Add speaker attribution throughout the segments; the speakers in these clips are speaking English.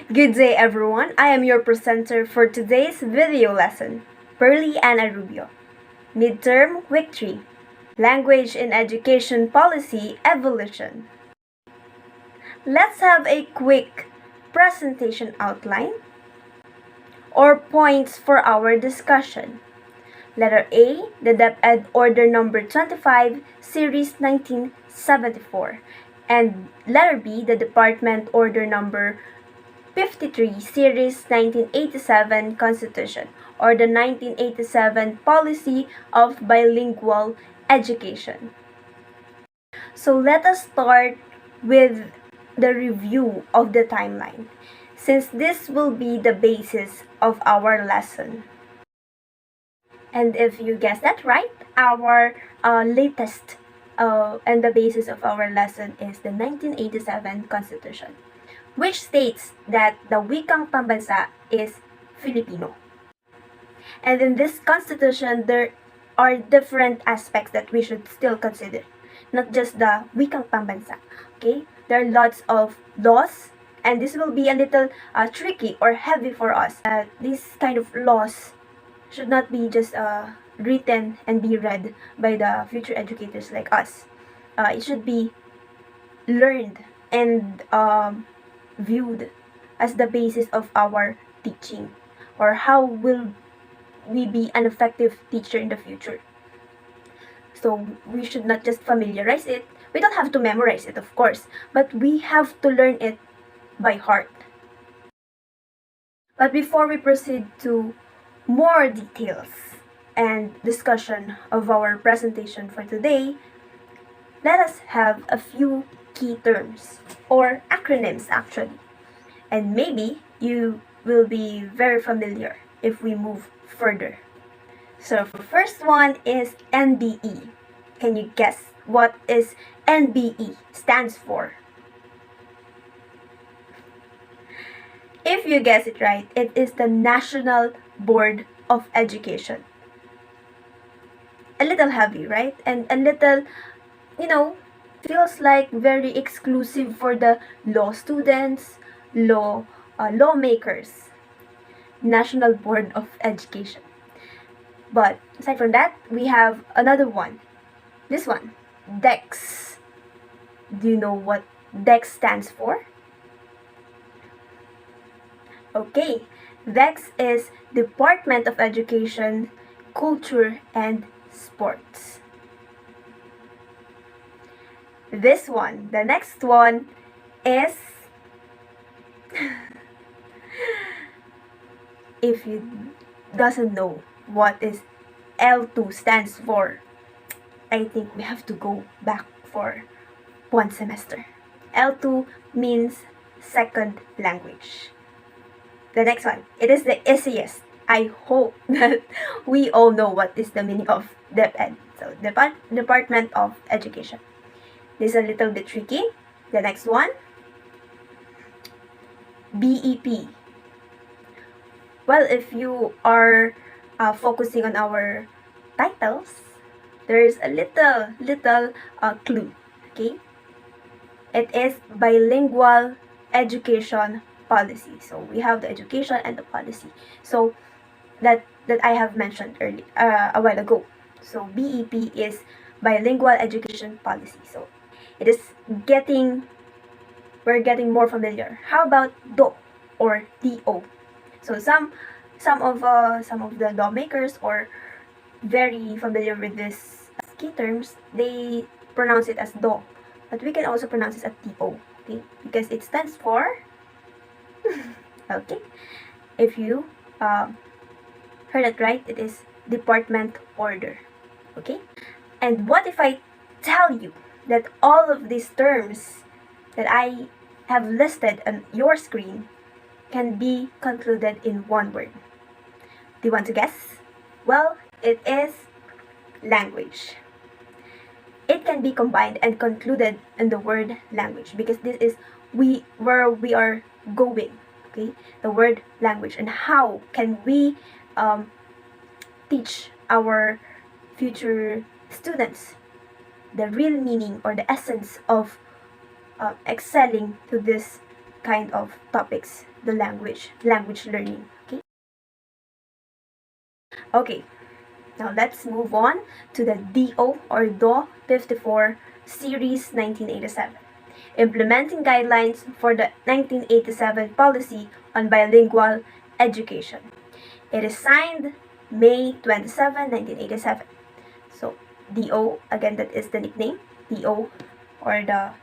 Speaker 1: Good day everyone, I am your presenter for today's video lesson, Pearlie and Rubio. Midterm Week 3, Language in Education Policy Evolution. Let's have a quick presentation outline or points for our discussion. Letter A, the Dept Order Number 25, Series 1974. And letter B, the Department Order Number 53, Series 1987 Constitution, or the 1987 Policy of Bilingual Education. So let us start with the review of the timeline, since this will be the basis of our lesson. And if you guessed that right, our latest and the basis of our lesson is the 1987 Constitution, which states that the wikang pambansa is Filipino. And in this constitution, there are different aspects that we should still consider, not just the wikang pambansa. Okay, there are lots of laws, and this will be a little tricky or heavy for us. These kind of laws should not be just written and be read by the future educators like us. It should be learned and viewed as the basis of our teaching, or how will we be an effective teacher in the future. So we should not just familiarize it. We don't have to memorize it, of course, but we have to learn it by heart. But before we proceed to more details and discussion of our presentation for today, let us have a few key terms, or acronyms actually. And maybe you will be very familiar if we move further. So the first one is NBE. Can you guess what is NBE stands for? If you guess it right, it is the National Board of Education. A little heavy, right? And a little, feels like very exclusive for the law students, lawmakers. National Board of Education. But aside from that, we have another one. This one, DEX. Do you know what DEX stands for? Okay, DEX is Department of Education, Culture, and Sports. This one, the next one is if you doesn't know what is L2 stands for, I think we have to go back for one semester. L2 means second language. The next one, it is the easiest. I hope that we all know what is the meaning of Dept. So, Department of Education. This is a little bit tricky. The next one, BEP. Well, if you are focusing on our titles, there is a little clue. Okay, it is Bilingual Education Policy. So we have the education and the policy. So that I have mentioned earlier a while ago. So BEP is Bilingual Education Policy. So it is we're getting more familiar. How about DO or DO? So some of the lawmakers or very familiar with this key terms, they pronounce it as DO, but we can also pronounce it as DO, okay? Because it stands for okay. If you heard it right, it is Department Order, okay? And what if I tell you that all of these terms that I have listed on your screen can be concluded in one word? Do you want to guess? Well, it is language. It can be combined and concluded in the word language, because this is where we are going, okay? The word language, and how can we teach our future students the real meaning or the essence of excelling to this kind of topics, the language learning. Okay, now let's move on to the DO or DO 54 Series 1987, implementing guidelines for the 1987 policy on bilingual education. It is signed May 27, 1987. So, DO, again, that is the nickname, DO, or that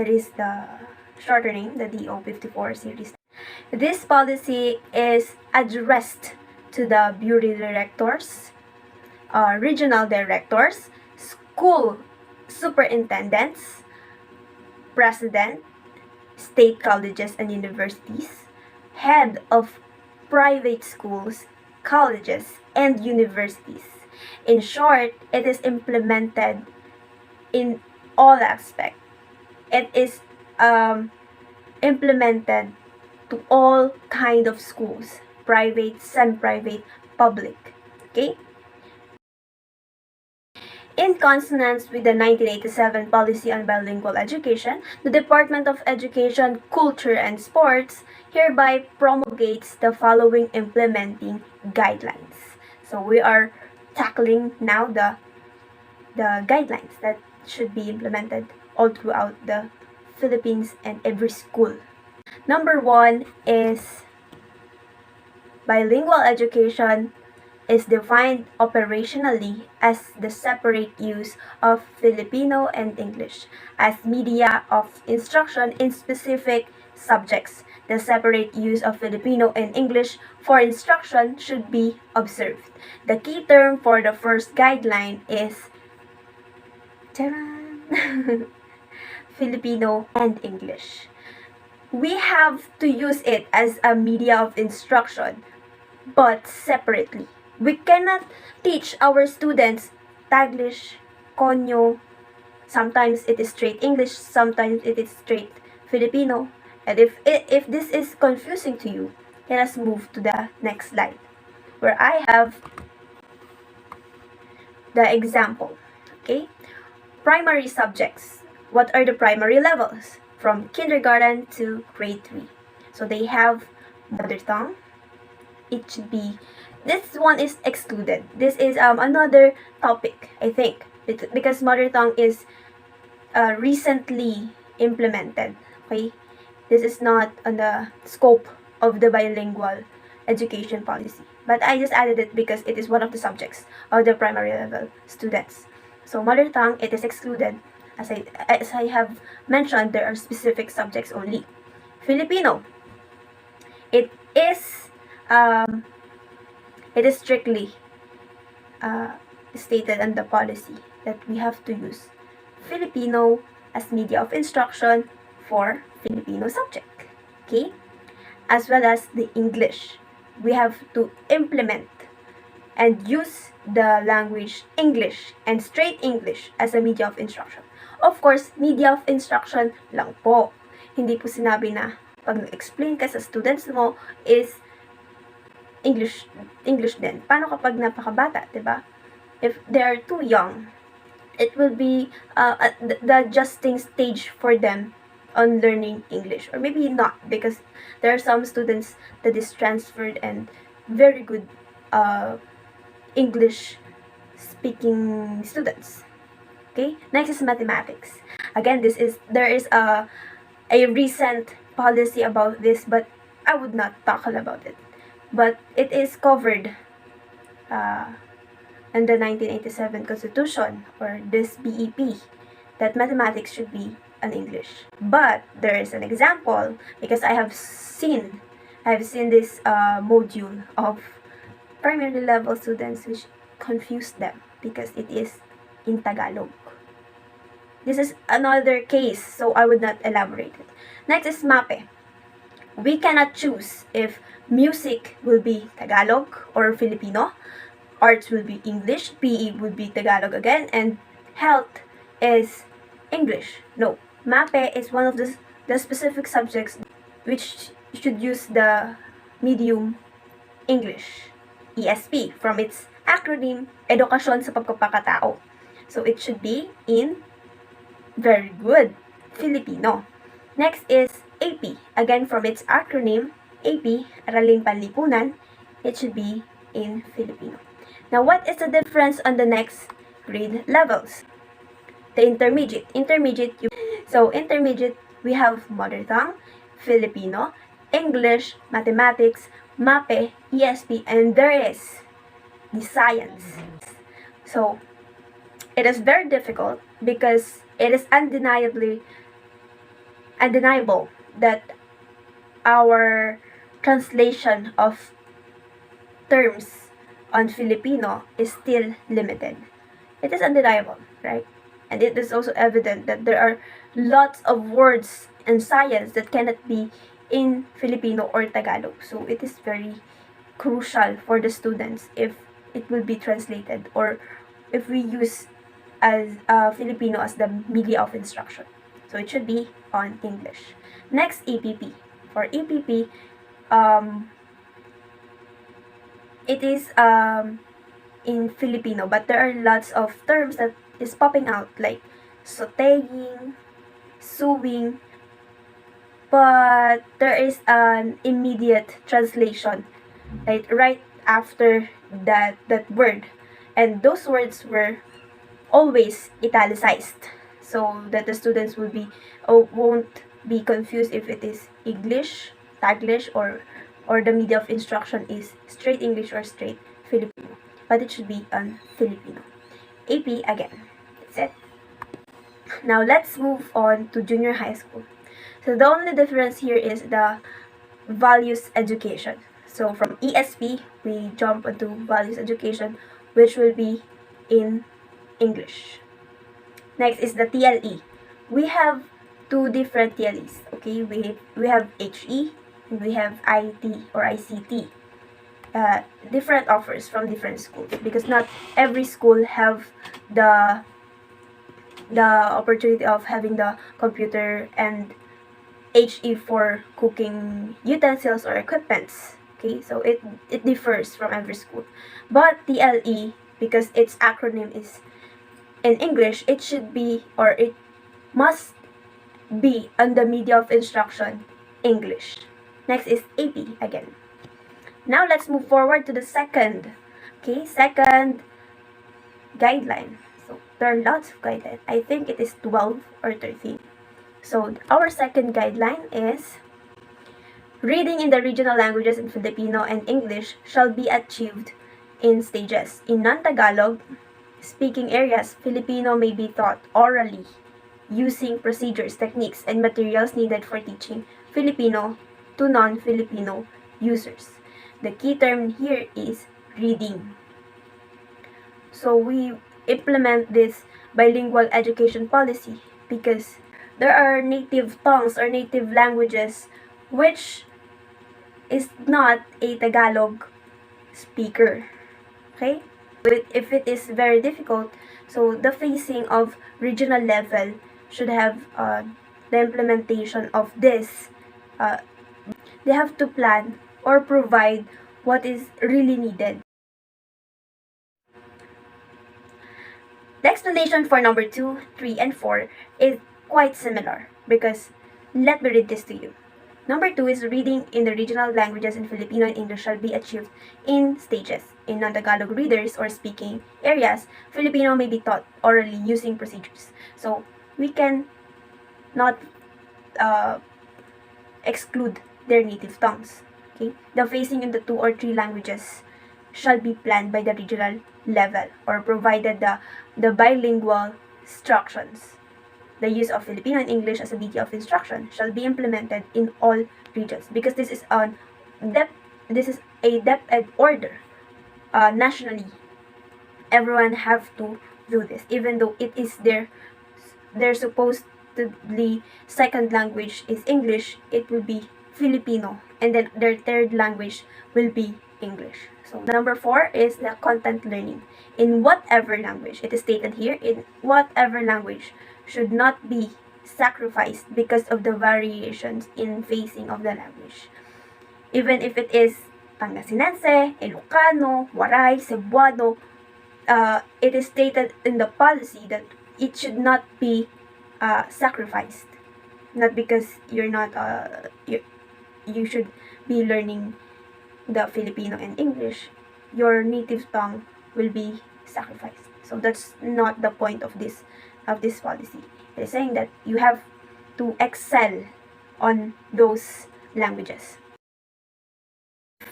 Speaker 1: is the shorter name, the DO 54 series. This policy is addressed to the bureau directors, regional directors, school superintendents, president, state colleges and universities, head of private schools, colleges, and universities. In short, it is implemented in all aspects. It is implemented to all kind of schools, private, semi-private, public. Okay? In consonance with the 1987 Policy on Bilingual Education, the Department of Education, Culture, and Sports hereby promulgates the following implementing guidelines. So we are tackling now the guidelines that should be implemented all throughout the Philippines and every school. Number 1 is bilingual education is defined operationally as the separate use of Filipino and English as media of instruction in specific subjects. The separate use of Filipino and English for instruction should be observed. The key term for the first guideline is Filipino and English. We have to use it as a media of instruction, but separately. We cannot teach our students Taglish, Konyo. Sometimes it is straight English, sometimes it is straight Filipino. And if this is confusing to you, let us move to the next slide, where I have the example. Okay? Primary subjects. What are the primary levels? From kindergarten to grade 3. So they have mother tongue. It should be, this one is excluded. This is another topic, I think, because mother tongue is recently implemented. Okay, this is not on the scope of the bilingual education policy, but I just added it because it is one of the subjects of the primary level students. So mother tongue, it is excluded. As I have mentioned, there are specific subjects only. Filipino, it is strictly stated in the policy that we have to use Filipino as media of instruction for Filipino subject. Okay? As well as the English. We have to implement and use the language English and straight English as a media of instruction. Of course, media of instruction lang po. Hindi po sinabi na pag nag-explain ka sa students mo is English din. Paano kapag napakabata, diba? If they are too young, it will be the adjusting stage for them on learning English. Or maybe not, because there are some students that is transferred and very good English speaking students. Okay, next is mathematics. Again, there is a recent policy about this, but I would not tackle about it. But it is covered in the 1987 Constitution, or this BEP, that mathematics should be an English. But there is an example, because I have seen this module of primary level students which confused them because it is in Tagalog. This is another case, so I would not elaborate it. Next is MAPE. We cannot choose if music will be Tagalog or Filipino, arts will be English, PE would be Tagalog again, and health is English. No, MAPE is one of the specific subjects which should use the medium English, ESP, from its acronym, Edukasyon sa Pagpapakatao. So it should be in very good Filipino. Next is AP. Again, from its acronym, AP, Araling Panlipunan, it should be in Filipino. Now, what is the difference on the next grade levels? The intermediate. Intermediate, we have mother tongue, Filipino, English, mathematics, MAPE, ESP, and there is the science. So, it is very difficult because it is undeniable that our translation of terms on Filipino is still limited. It is undeniable, right? And it is also evident that there are lots of words in science that cannot be in Filipino or Tagalog. So it is very crucial for the students if it will be translated or if we use as Filipino as the media of instruction. So it should be on English. Next, EPP. For EPP, it is in Filipino, but there are lots of terms that is popping out like sauteing, sewing, but there is an immediate translation right after that word, and those words were always italicized so that the students won't be confused if it is English, Taglish, or the media of instruction is straight English or straight Filipino, but it should be on Filipino. AP again. That's it. Now let's move on to junior high school. So the only difference here is the values education. So from ESP, we jump into values education, which will be in English. Next is the TLE. We have two different TLEs. Okay, we have HE and we have IT or ICT. Different offers from different schools because not every school have the opportunity of having the computer and HE for cooking utensils or equipments. Okay, so it differs from every school. But TLE, because its acronym is in English, it should be or it must be on the media of instruction English. Next is AP again. Now let's move forward to the second guideline. So there are lots of guidelines. I think it is 12 or 13. So our second guideline is reading in the regional languages in Filipino and English shall be achieved in stages. In non-Tagalog speaking areas, Filipino may be taught orally using procedures, techniques, and materials needed for teaching Filipino to non-Filipino users. The key term here is reading. So we implement this bilingual education policy because there are native tongues or native languages which is not a Tagalog speaker. Okay? If it is very difficult, so the phasing of regional level should have the implementation of this. They have to plan or provide what is really needed. The explanation for number 2, 3, and 4 is quite similar because let me read this to you. Number 2 is reading in the regional languages in Filipino and English shall be achieved in stages. In non-Tagalog readers or speaking areas, Filipino may be taught orally using procedures. So we can not exclude their native tongues. Okay? The phasing in the 2 or 3 languages shall be planned by the regional level or provided the bilingual instructions. The use of Filipino and English as a media of instruction shall be implemented in all regions because this is a Dept ed order. Nationally, everyone have to do this, even though it is their supposedly second language is English. It will be Filipino, and then their third language will be English. So number 4 is the content learning in whatever language. It is stated here, in whatever language should not be sacrificed because of the variations in phasing of the language. Even if it is Pangasinense, Ilocano, Waray, Cebuano, it is stated in the policy that it should not be sacrificed not because you're not you should be learning the Filipino and English, your native tongue will be sacrificed. So that's not the point of this policy. It is saying that you have to excel on those languages.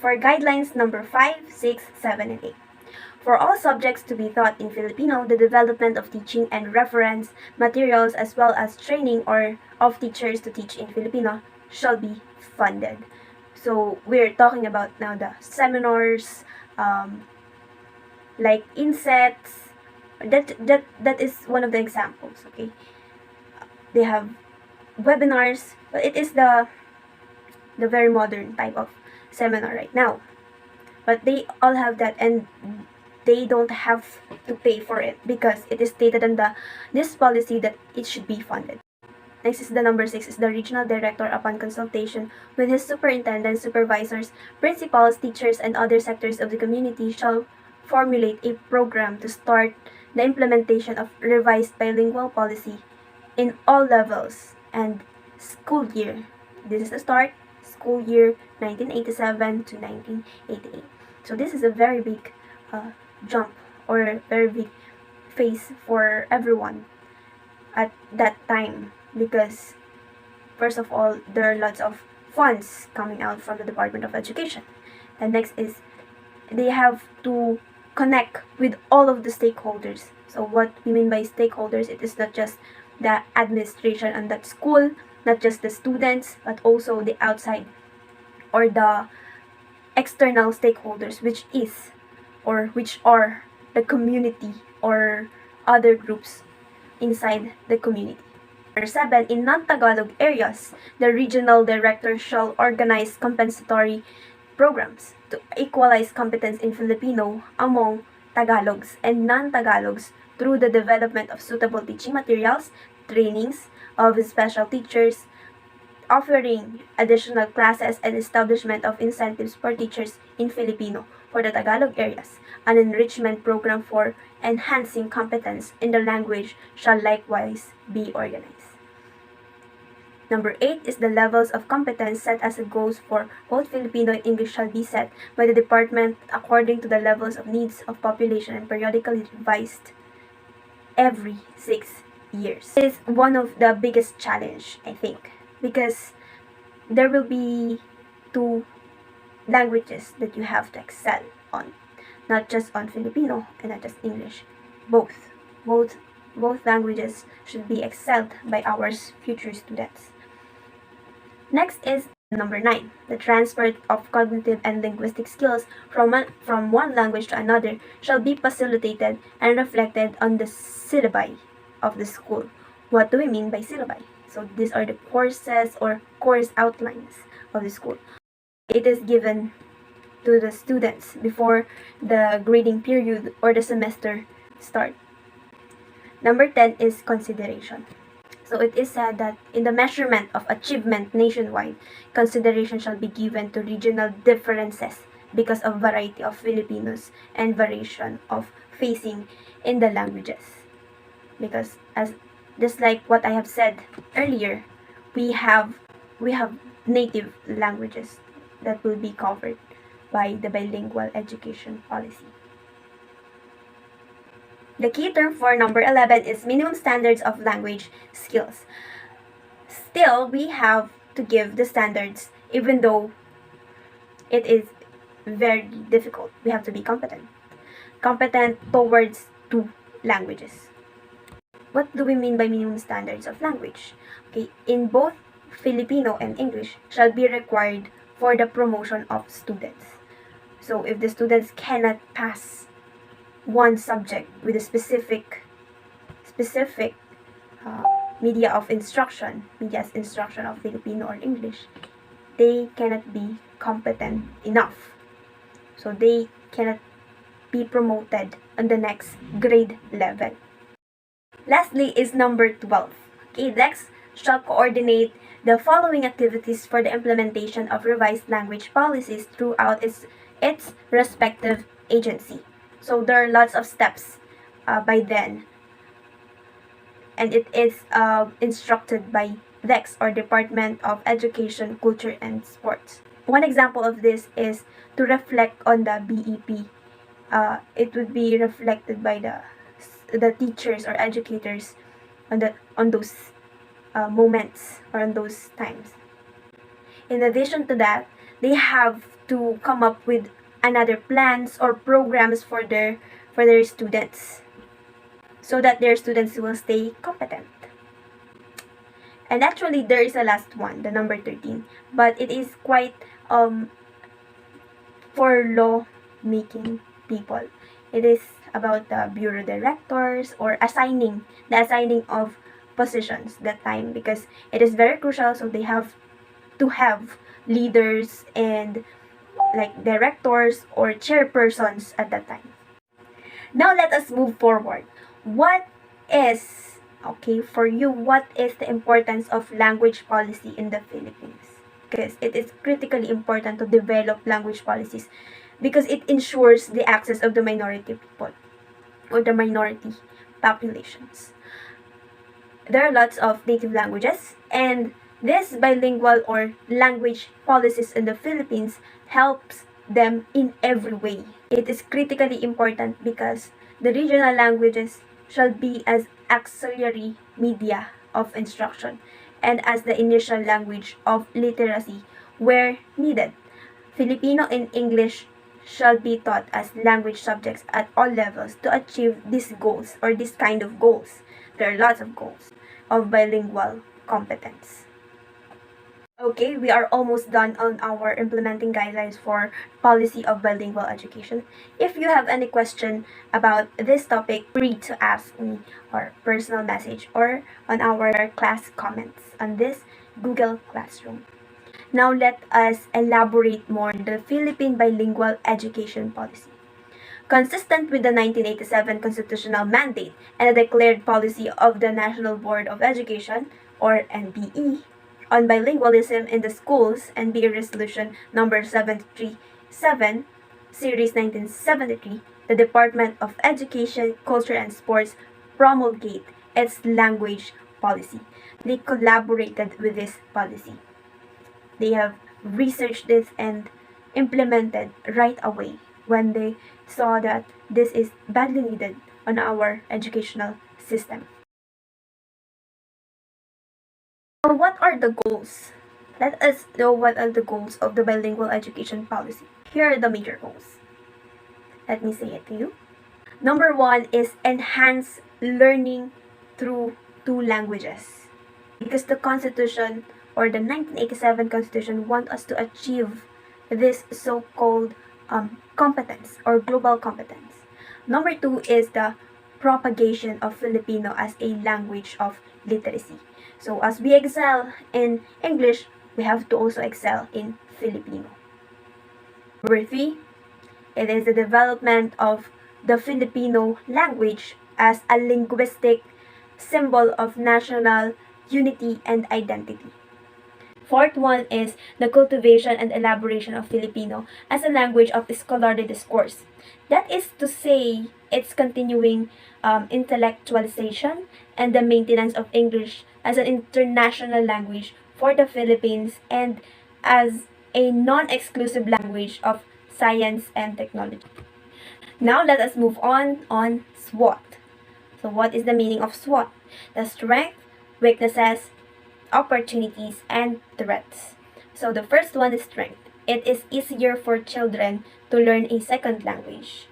Speaker 1: For guidelines number 5, 6, 7, and 8. For all subjects to be taught in Filipino, the development of teaching and reference materials as well as training of teachers to teach in Filipino shall be funded. So we're talking about now the seminars, like insets. That is one of the examples. Okay, they have webinars, but it is the very modern type of seminar right now. But they all have that, and they don't have to pay for it because it is stated in this policy that it should be funded. Next is the number 6 is the regional director, upon consultation with his superintendents, supervisors, principals, teachers, and other sectors of the community, shall formulate a program to start the implementation of revised bilingual policy in all levels and school year. This is the start, school year 1987 to 1988. So this is a very big jump, or a very big phase for everyone at that time, because first of all, there are lots of funds coming out from the Department of Education. And next is they have to connect with all of the stakeholders. So what we mean by stakeholders, it is not just the administration and that school, not just the students, but also the outside or the external stakeholders, which are the community or other groups inside the community. Number 7, in non-Tagalog areas, the regional director shall organize compensatory programs to equalize competence in Filipino among Tagalogs and non-Tagalogs through the development of suitable teaching materials, trainings of special teachers, offering additional classes, and establishment of incentives for teachers in Filipino for the Tagalog areas. An enrichment program for enhancing competence in the language shall likewise be organized. Number 8 is the levels of competence set as goals for both Filipino and English shall be set by the department according to the levels of needs of population and periodically revised every 6 years. It is one of the biggest challenge, I think, because there will be 2 languages that you have to excel on, not just on Filipino and not just English. Both languages should be excelled by our future students. Next is number 9. The transfer of cognitive and linguistic skills from one language to another shall be facilitated and reflected on the syllabi of the school. What do we mean by syllabi? So these are the courses or course outlines of the school. It is given to the students before the grading period or the semester start. Number 10 is consideration. So it is said that in the measurement of achievement nationwide, consideration shall be given to regional differences because of variety of Filipinos and variation of facing in the languages. Because as just like what I have said earlier, we have native languages that will be covered by the bilingual education policy. The key term for number 11 is minimum standards of language skills. Still, we have to give the standards even though it is very difficult. We have to be competent towards 2 languages. What do we mean by minimum standards of language? Okay, in both Filipino and English shall be required for the promotion of students. So if the students cannot pass one subject with a specific media's instruction of Filipino or English, they cannot be competent enough. So they cannot be promoted on the next grade level. Lastly is number 12. Okay, DEX shall coordinate the following activities for the implementation of revised language policies throughout its respective agency. So there are lots of steps by then, and it is instructed by DEX, or Department of Education, Culture, and Sports. One example of this is to reflect on the BEP. It would be reflected by the teachers or educators on those moments or on those times. In addition to that, they have to come up with another plans or programs for their students, so that their students will stay competent. And actually, there is a last one, the number 13, but it is quite for law making people. It is about the bureau directors or the assigning of positions that time, because it is very crucial. So they have to have leaders and like directors or chairpersons at that time. Now let us move forward. What is, okay, for you, what is the importance of language policy in the Philippines? Because it is critically important to develop language policies because it ensures the access of the minority people or the minority populations. There are lots of native languages, and this bilingual or language policies in the Philippines helps them in every way. It is critically important because the regional languages shall be as auxiliary media of instruction and as the initial language of literacy where needed. Filipino and English shall be taught as language subjects at all levels to achieve these goals or this kind of goals. There are lots of goals of bilingual competence. Okay, we are almost done on our implementing guidelines for policy of bilingual education. If you have any question about this topic, free to ask me or personal message or on our class comments on this Google Classroom. Now let us elaborate more on the Philippine bilingual education policy. Consistent with the 1987 constitutional mandate and the declared policy of the National Board of Education, or NBE, on bilingualism in the schools, NBE Resolution number 737, Series 1973, the Department of Education, Culture, and Sports promulgate its language policy. They collaborated with this policy. They have researched this and implemented right away when they saw that this is badly needed on our educational system. So what are the goals? Let us know what are the goals of the bilingual education policy. Here are the major goals. Let me say it to you. Number 1 is enhance learning through 2 languages. Because the Constitution or the 1987 Constitution want us to achieve this so-called competence or global competence. Number 2 is the propagation of Filipino as a language of literacy. So as we excel in English, we have to also excel in Filipino. Number 3, it is the development of the Filipino language as a linguistic symbol of national unity and identity. Fourth one is the cultivation and elaboration of Filipino as a language of scholarly discourse. That is to say, its continuing intellectualization and the maintenance of English as an international language for the Philippines and as a non-exclusive language of science and technology. Now let us move on SWOT. So what is the meaning of SWOT? The strength, weaknesses, opportunities, and threats. So the first one is strength. It is easier for children to learn a second language.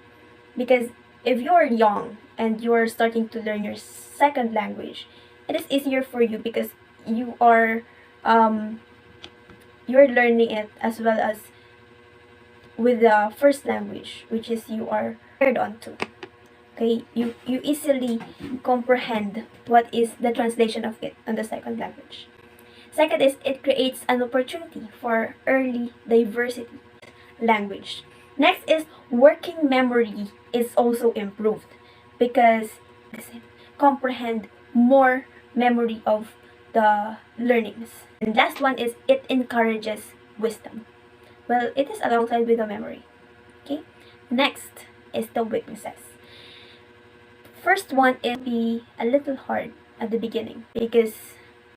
Speaker 1: Because if you are young and you are starting to learn your second language, it is easier for you because you are you're learning it as well as with the first language, which is you are paired onto. Okay, you easily comprehend what is the translation of it on the second language. Second is it creates an opportunity for early diversity language. Next is working memory is also improved because comprehend more memory of the learnings. And last one is it encourages wisdom. Well, it is alongside with the memory. Okay. Next is the weaknesses. First one, it'll be a little hard at the beginning because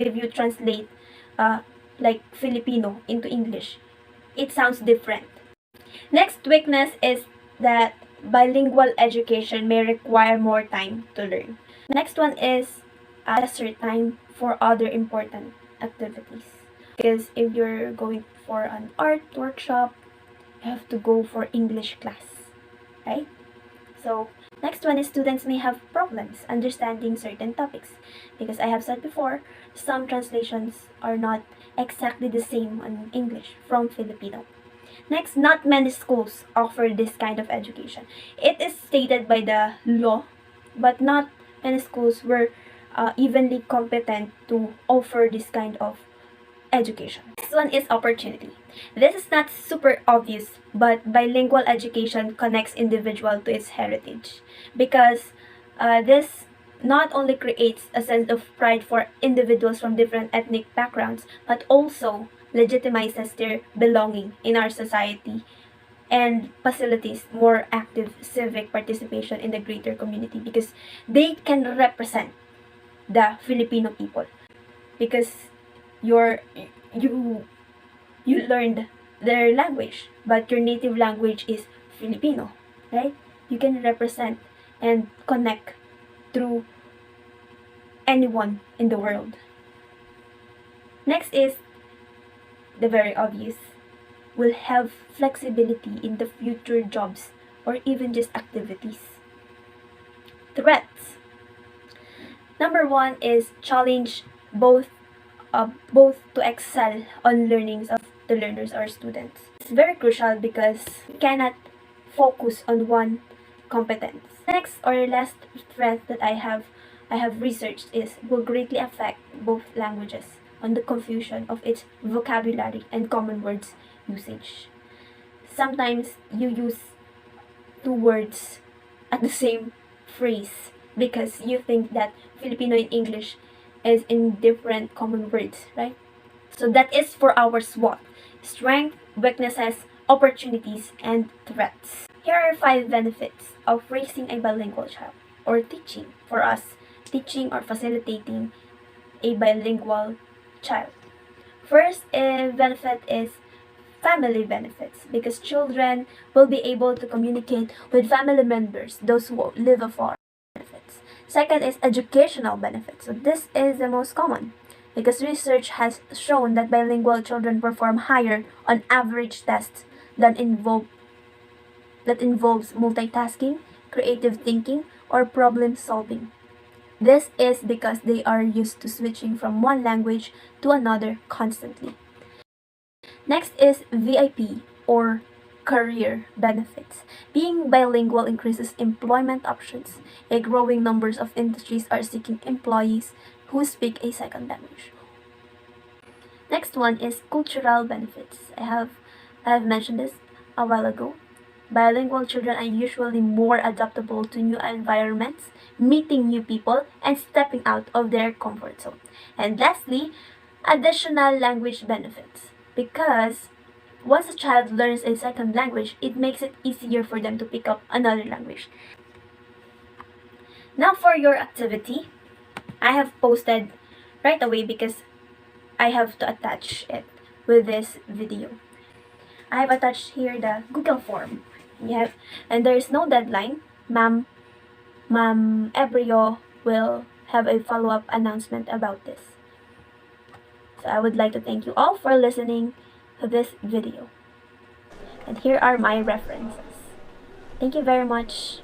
Speaker 1: if you translate like Filipino into English, it sounds different. Next weakness is that bilingual education may require more time to learn. Next one is lesser time for other important activities. Because if you're going for an art workshop, you have to go for English class, right? So next one is students may have problems understanding certain topics. Because I have said before, some translations are not exactly the same in English from Filipino. Next, not many schools offer this kind of education. It is stated by the law, but not many schools were evenly competent to offer this kind of education. Next one is opportunity. This is not super obvious, but bilingual education connects individual to its heritage because this not only creates a sense of pride for individuals from different ethnic backgrounds, but also legitimizes their belonging in our society and facilitates more active civic participation in the greater community because they can represent the Filipino people because you learned their language, but your native language is Filipino, right? You can represent and connect through anyone in the world. Next is the very obvious. Will have flexibility in the future jobs or even just activities. Threats. Number one is challenge both to excel on learnings of the learners or students. It's very crucial because you cannot focus on one competence. Next or last threat that I have researched is will greatly affect both languages on the confusion of its vocabulary and common words usage. Sometimes you use two words at the same phrase because you think that Filipino and English is in different common words, right? So that is for our SWOT: strength, weaknesses, opportunities, and threats. Here are 5 benefits of raising a bilingual child or teaching for us, teaching or facilitating a bilingual child. First benefit is family benefits because children will be able to communicate with family members, those who live afar. Benefits. Second is educational benefits. So this is the most common because research has shown that bilingual children perform higher on average tests that involves multitasking, creative thinking, or problem solving. This is because they are used to switching from one language to another constantly. Next is VIP or career benefits. Being bilingual increases employment options. A growing numbers of industries are seeking employees who speak a second language. Next one is cultural benefits. I have mentioned this a while ago. Bilingual children are usually more adaptable to new environments, meeting new people, and stepping out of their comfort zone. And lastly, additional language benefits. Because once a child learns a second language, it makes it easier for them to pick up another language. Now for your activity, I have posted right away because I have to attach it with this video. I have attached here the Google form. And there is no deadline. Ma'am Ebrio will have a follow-up announcement about this. So I would like to thank you all for listening to this video. And here are my references. Thank you very much.